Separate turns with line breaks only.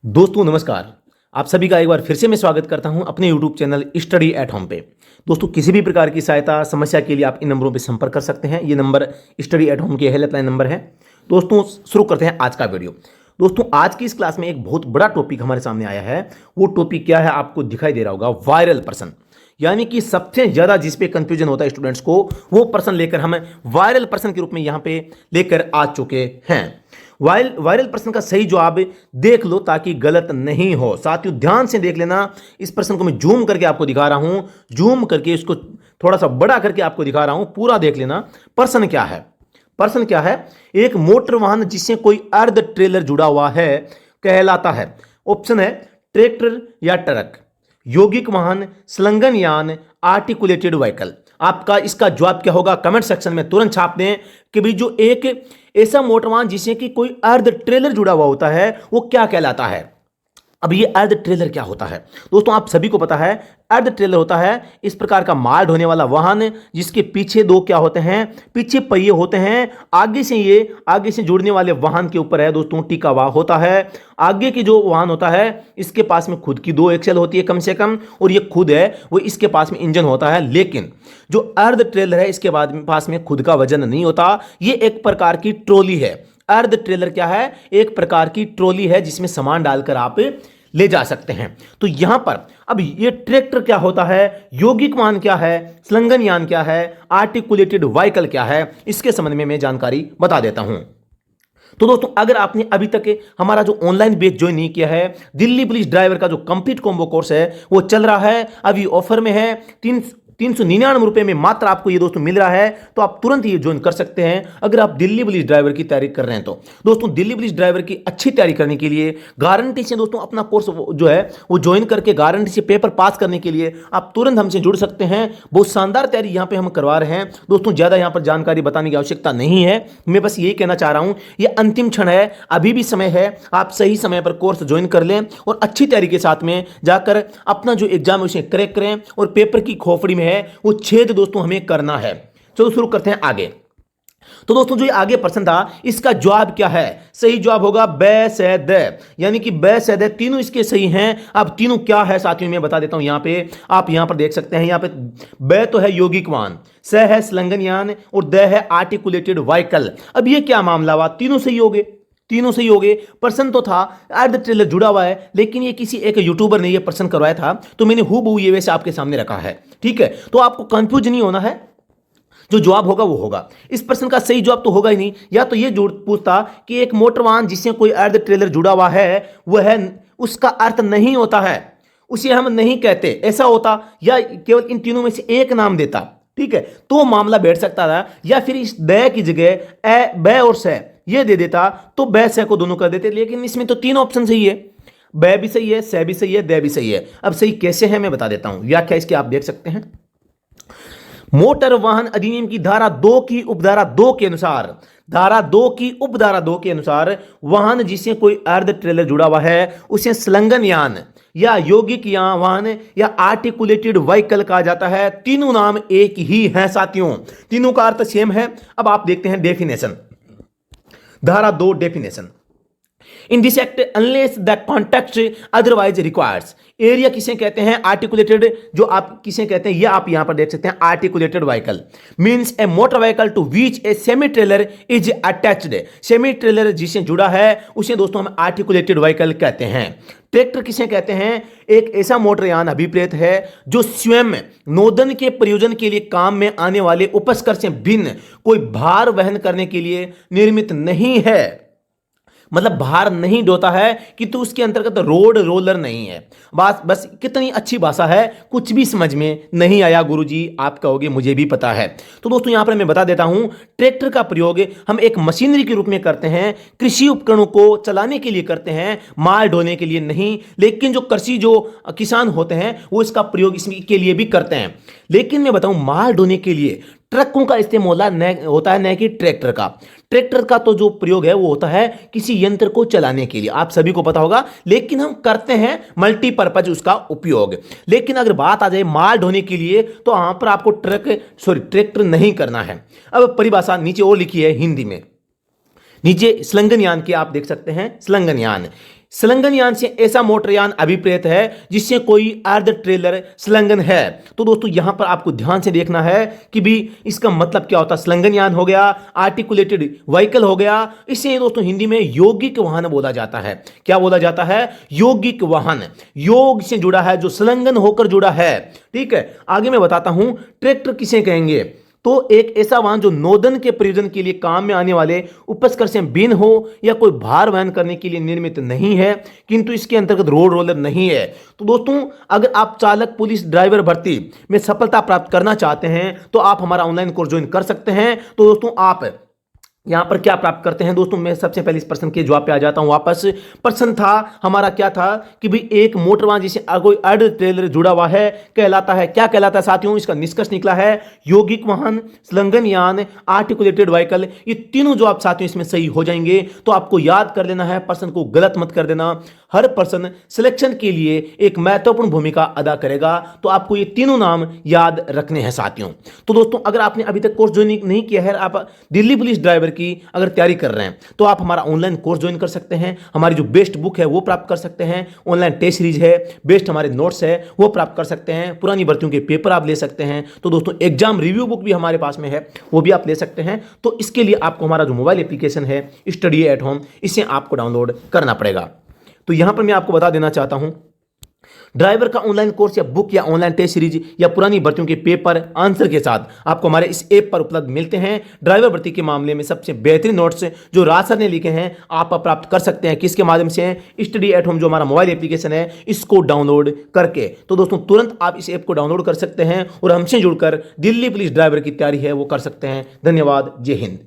दोस्तों नमस्कार। आप सभी का एक बार फिर से मैं स्वागत करता हूं अपने YouTube channel study at home पे। दोस्तों किसी भी प्रकार की सहायता समस्या के लिए आप इन नंबरों पे संपर्क कर सकते हैं। ये नंबर स्टडी एट होम के हेल्पलाइन नंबर है। दोस्तों शुरू करते हैं आज का वीडियो। दोस्तों आज की इस क्लास में एक बहुत बड़ा टॉपिक हमारे सामने आया है। वो टॉपिक क्या है आपको दिखाई दे रहा होगा, वायरल पर्सन। यानी कि सबसे ज्यादा जिस पे कंफ्यूजन होता है स्टूडेंट्स को, वो पर्सन लेकर हम वायरल पर्सन के रूप में यहां पे लेकर आ चुके हैं। वायरल पर्सन का सही जवाब देख लो ताकि गलत नहीं हो। साथियों ध्यान से देख लेना। इस पर्सन को मैं जूम करके आपको दिखा रहा हूं, जूम करके इसको थोड़ा सा बड़ा करके आपको दिखा रहा हूं। पूरा देख लेना। पर्सन क्या है? पर्सन क्या है? एक मोटर वाहन जिससे कोई अर्ध ट्रेलर जुड़ा हुआ है कहलाता है। ऑप्शन है ट्रैक्टर या ट्रक, यौगिक वाहन, संलग्न यान, आर्टिकुलेटेड व्हीकल। आपका इसका जवाब क्या होगा कमेंट सेक्शन में तुरंत छाप दें कि भाई जो एक ऐसा मोटर वाहन जिससे कि कोई अर्ध ट्रेलर जुड़ा हुआ होता है वो क्या कहलाता है। अब ये अर्ध ट्रेलर क्या होता है? दोस्तों आप सभी को पता है अर्ध ट्रेलर होता है इस प्रकार का माल ढोने वाला वाहन जिसके पीछे दो क्या होते हैं, पीछे पहिए होते हैं। आगे से जुड़ने वाले वाहन के ऊपर है दोस्तों टिका हुआ होता है। आगे की जो वाहन होता है इसके पास में खुद की दो एक्सेल होती है कम से कम, और ये खुद है वो इसके पास में इंजन होता है। लेकिन जो अर्ध ट्रेलर है इसके पास में खुद का वजन नहीं होता। ये एक प्रकार की ट्रॉली है। अर्ध ट्रेलर क्या है? एक प्रकार की ट्रॉली है जिसमें सामान डालकर आप ले जा सकते हैं। तो यहां पर अब ये ट्रैक्टर क्या होता है, यौगिक वाहन क्या है, संलग्न यान क्या है, आर्टिकुलेटेड व्हीकल क्या है, इसके संबंध में मैं जानकारी बता देता हूं। तो दोस्तों अगर आपने अभी तक हमारा जो ऑनलाइन बैच ज्वाइन नहीं किया है, दिल्ली पुलिस ड्राइवर का जो कंप्लीट कॉम्बो कोर्स है वो चल रहा है, अभी ऑफर में है। 399 रुपए में मात्र आपको ये दोस्तों मिल रहा है। तो आप तुरंत ये ज्वाइन कर सकते हैं अगर आप दिल्ली पुलिस ड्राइवर की तैयारी कर रहे हैं। तो दोस्तों दिल्ली पुलिस ड्राइवर की अच्छी तैयारी करने के लिए गारंटी से दोस्तों अपना कोर्स जो है वो ज्वाइन करके गारंटी से पेपर पास करने के लिए आप तुरंत हमसे जुड़ सकते हैं। बहुत शानदार तैयारी यहाँ पे हम करवा रहे हैं दोस्तों। ज्यादा यहाँ पर जानकारी बताने की आवश्यकता नहीं है। मैं बस यही कहना चाह रहा हूं ये अंतिम क्षण है, अभी भी समय है। आप सही समय पर कोर्स ज्वाइन कर लें और अच्छी तैयारी के साथ में जाकर अपना जो एग्जाम है उसे क्रैक करें। और पेपर की खोपड़ी में है वो छेद दोस्तों हमें करना है। चलो शुरू करते हैं आगे। तो दोस्तों जो ये आगे प्रश्न था इसका जवाब क्या है? सही जवाब होगा बै से द, यानी कि बै से द तीनों इसके सही हैं। अब तीनों क्या है साथियों मैं बता देता हूं। यहां पे आप यहां पर देख सकते हैं, यहां पे बै तो है यौगिक वाहन, स है संलग्न यान और द है आर्टिकुलेटेड व्हीकल। अब ये क्या मामला हुआ? तीनों सही हो गए, तीनों सही हो गए। प्रश्न तो था अर्ध ट्रेलर जुड़ा हुआ है, लेकिन ये किसी एक यूट्यूबर ने ये प्रश्न करवाया था तो मैंने हूबहू ये वैसे आपके सामने रखा है। ठीक है, तो आपको कंफ्यूज नहीं होना है, जो जवाब होगा वो होगा। इस प्रश्न का सही जवाब तो होगा ही नहीं। या तो ये पूछता कि एक मोटर वाहन जिससे कोई अर्ध ट्रेलर जुड़ा हुआ है वह उसका अर्थ नहीं होता है, उसे हम नहीं कहते, ऐसा होता। या केवल इन तीनों में से एक नाम देता, ठीक है, तो मामला बैठ सकता था। या फिर इस द की जगह ए बै और से ये दे देता तो बै से को दोनों कर देते। लेकिन इसमें तो तीन ऑप्शन सही है, बै भी सही है, से भी सही है, दे भी सही है। अब सही कैसे है मैं बता देता हूं। व्याख्या इसकी आप देख सकते हैं। मोटर वाहन अधिनियम की धारा 2 की उपधारा 2 के अनुसार, धारा 2 की उपधारा 2 के अनुसार वाहन जिससे कोई अर्ध ट्रेलर जुड़ा हुआ है उसे संलग्न यान या यौगिक वाहन या आर्टिकुलेटेड व्हीकल कहा जाता है। तीनों नाम एक ही हैं साथियों, तीनों का अर्थ सेम है। अब आप देखते हैं डेफिनेशन, धारा 2 definition. In this act unless the context otherwise requires. Area किसे कहते हैं? आर्टिकुलेटेड, जो आप किसे कहते हैं ये आप यहां पर देख सकते हैं, articulated vehicle means a motor vehicle to which a semi trailer is attached. Semi trailer जिससे जुड़ा है उसे दोस्तों हम आर्टिकुलेटेड व्हीकल कहते हैं। ट्रैक्टर किसे कहते हैं? एक ऐसा मोटरयान अभिप्रेत है जो स्वयं नोदन के प्रयोजन के लिए काम में आने वाले उपस्कर से भिन्न कोई भार वहन करने के लिए निर्मित नहीं है। मतलब भार नहीं ढोता है किंतु उसके अंतर्गत रोड रोलर नहीं है। बस कितनी अच्छी भाषा है, कुछ भी समझ में नहीं आया गुरुजी आप कहोगे, मुझे भी पता है। तो दोस्तों यहां पर मैं बता देता हूं, ट्रैक्टर का प्रयोग हम एक मशीनरी के रूप में करते हैं, कृषि उपकरणों को चलाने के लिए करते हैं, माल ढोने के लिए नहीं। लेकिन जो किसान होते हैं वो इसका प्रयोग इसके लिए भी करते हैं। लेकिन मैं बताऊं माल ढोने के लिए ट्रकों का इस्तेमाल होता है, न कि ट्रैक्टर का। ट्रैक्टर का तो जो प्रयोग है वो होता है किसी यंत्र को चलाने के लिए, आप सभी को पता होगा। लेकिन हम करते हैं मल्टीपर्पज उसका उपयोग। लेकिन अगर बात आ जाए माल ढोने के लिए तो वहां पर आपको ट्रैक्टर नहीं करना है। अब परिभाषा नीचे और लिखी है हिंदी में, नीचे संलग्न यान की आप देख सकते हैं। संलग्न यान संलग्न यान से ऐसा मोटरयान अभिप्रेत है जिससे कोई अर्ध ट्रेलर संलग्न है। तो दोस्तों यहां पर आपको ध्यान से देखना है कि भी इसका मतलब क्या होता है। संलग्न यान हो गया, आर्टिकुलेटेड व्हीकल हो गया, इसे दोस्तों हिंदी में यौगिक वाहन बोला जाता है। क्या बोला जाता है? यौगिक वाहन। योग से जुड़ा है, जो संलग्न होकर जुड़ा है। ठीक है, आगे मैं बताता हूं ट्रैक्टर किसे कहेंगे। तो एक ऐसा वाहन जो नोदन के प्रयोजन के लिए काम में आने वाले उपस्कर से भिन्न हो या कोई भार वहन करने के लिए निर्मित नहीं है, किंतु इसके अंतर्गत रोड रोलर नहीं है। तो दोस्तों अगर आप चालक पुलिस ड्राइवर भर्ती में सफलता प्राप्त करना चाहते हैं तो आप हमारा ऑनलाइन कोर्स ज्वाइन कर सकते हैं। तो दोस्तों आप यहां पर क्या प्राप्त करते हैं दोस्तों, मैं सबसे पहले इस प्रश्न के जवाब पे आ जाता हूं वापस। प्रश्न था हमारा क्या था कि भाई एक मोटर वाहन जिसे कोई अर्ध ट्रेलर जुड़ा हुआ है कहलाता है, क्या कहलाता है साथियों? इसका निष्कर्ष निकला है यौगिक वाहन, संलग्न यान, आर्टिकुलेटेड व्हीकल। ये तीनों जवाब साथियों इसमें सही हो जाएंगे। तो आपको याद कर लेना है, प्रश्न को गलत मत कर देना। हर प्रश्न सिलेक्शन के लिए एक महत्वपूर्ण भूमिका अदा करेगा, तो आपको ये तीनों नाम याद रखने हैं साथियों। तो दोस्तों अगर आपने अभी तक कोर्स ज्वाइन नहीं किया है, आप दिल्ली पुलिस ड्राइवर की अगर तैयारी कर रहे हैं तो आप हमारा ऑनलाइन कोर्स ज्वाइन कर सकते हैं। हमारी जो बेस्ट बुक है वो प्राप्त कर सकते हैं, ऑनलाइन टेस्ट सीरीज है, बेस्ट हमारे नोट्स है वो प्राप्त कर सकते हैं, पुरानी भर्तियों के पेपर आप ले सकते हैं। तो दोस्तों एग्जाम रिव्यू बुक भी हमारे पास में है, वो भी आप ले सकते हैं। तो इसके लिए आपको हमारा जो मोबाइल एप्लीकेशन है स्टडी एट होम, इसे आपको डाउनलोड करना पड़ेगा। तो यहां पर मैं आपको बता देना चाहता हूं, ड्राइवर का ऑनलाइन कोर्स या बुक या ऑनलाइन टेस्ट सीरीज या पुरानी भर्तियों के पेपर आंसर के साथ आपको हमारे इस ऐप पर उपलब्ध मिलते हैं। ड्राइवर भर्ती के मामले में सबसे बेहतरीन नोट्स जो राज सर ने लिखे हैं आप प्राप्त कर सकते हैं। किसके माध्यम से? स्टडी एट होम, जो हमारा मोबाइल एप्लीकेशन है, इसको डाउनलोड करके। तो दोस्तों तुरंत आप इस ऐप को डाउनलोड कर सकते हैं और हमसे जुड़कर दिल्ली पुलिस ड्राइवर की तैयारी है वो कर सकते हैं। धन्यवाद, जय हिंद।